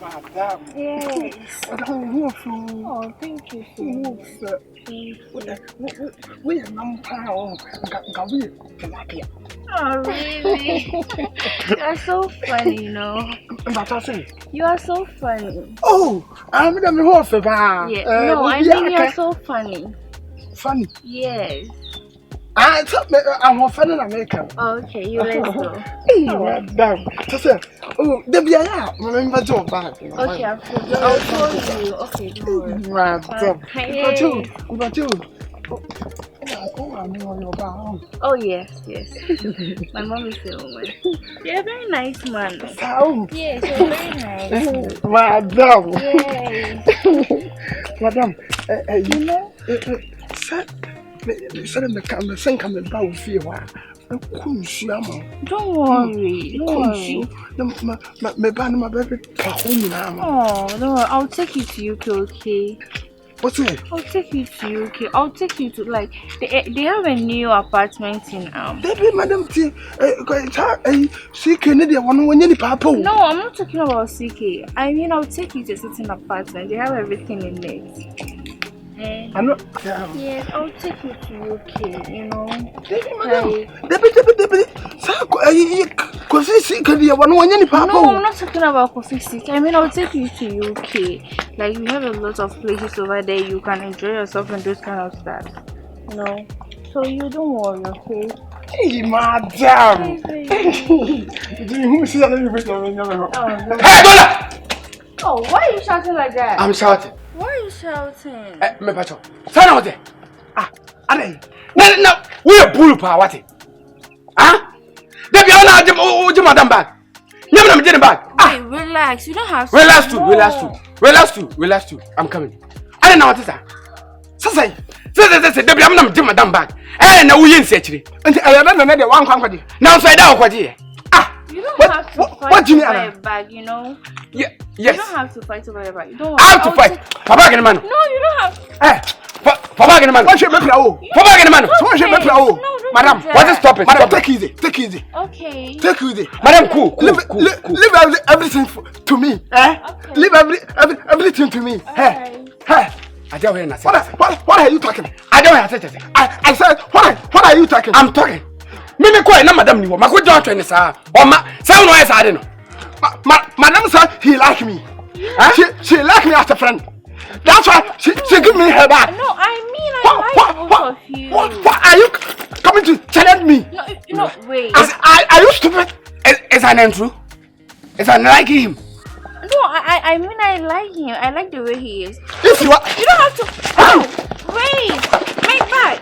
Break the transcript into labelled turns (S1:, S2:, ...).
S1: Madam.
S2: Yes.
S1: I don't want to.
S2: Oh, thank you so much.
S1: We are not proud.
S2: Oh, really? You are so funny, you know. You are so funny.
S1: Oh, I'm in the horse.
S2: Yeah. No, I mean you are so funny.
S1: Funny?
S2: Yes.
S1: I'm offending American.
S2: Okay, you let's go.
S1: Madam. Oh, the Bia, remember your bag.
S2: Okay, I'll show you. Okay, don't worry.
S1: Madam.
S2: Hey.
S1: But you. Oh, I know your bag.
S2: Oh, yes. My mom is the woman. You're a very nice man.
S1: How?
S2: Yes, you're very nice.
S1: Madam.
S2: Yay.
S1: Madam,
S2: You know?
S1: Said the camera, send coming back with you.
S2: Don't worry.
S1: My band, my baby,
S2: oh, don't worry. I'll take you to UK, okay?
S1: What's it?
S2: I'll take you to UK. I'll take you to like they have a new apartment in
S1: Baby, Madam T, she Canadian one when you papa.
S2: No, I'm not talking about CK. I mean, I'll take you to a certain apartment. They have everything in it.
S1: I'm not.
S2: Yes, I'll take you to UK, you know.
S1: Baby, Madam. Debbie. No,
S2: I'm not talking about coffee sick. I mean, I'll take you to UK. Like, we have a lot of places over there. You can enjoy yourself and those kind of stuff. You know. So you don't worry, okay?
S1: Hey, Madam.
S2: Hey, oh, why are you shouting like that?
S1: I'm shouting.
S2: Why are you shouting?
S1: Me pacho. Sana what? Ade. No. We are bull pa what? Debbie, I'm Madam bag. Never get bag.
S2: Hey, relax. You don't have to.
S1: Relax too. I'm coming. I don't know what is that. Say, Debbie, I'm not Madam bag. Na we yin actually. And I am not the one kwadi. Now say that kwadi.
S2: You don't have to fight over a bag, you know.
S1: Yes.
S2: You don't have to fight over a bag. You don't
S1: I have to fight. Papa get man.
S2: No, you don't have.
S1: Papa get man. What should be play? Papa get man. What should be play? Madam, what is stop it? Madam, take easy.
S2: Okay.
S1: Take easy. Madam, cool. Leave everything to me.
S2: Okay.
S1: Leave everything to me. Hey. I don't hear nothing. What are you talking? I don't hear nothing. I said, what are you talking? I'm talking. Me quite no madam you. My good daughter is sir. Or ma sound wise I don't know. Madam said he like me. She like me as a friend. That's why she give me her back.
S2: No, I mean I like both of you.
S1: What are you coming to challenge me?
S2: No, wait.
S1: Are you stupid? Is that not true? Is that like him?
S2: No, I mean I like him. I like the way he is.
S1: If you are,
S2: you don't have to. Oh, wait, make back.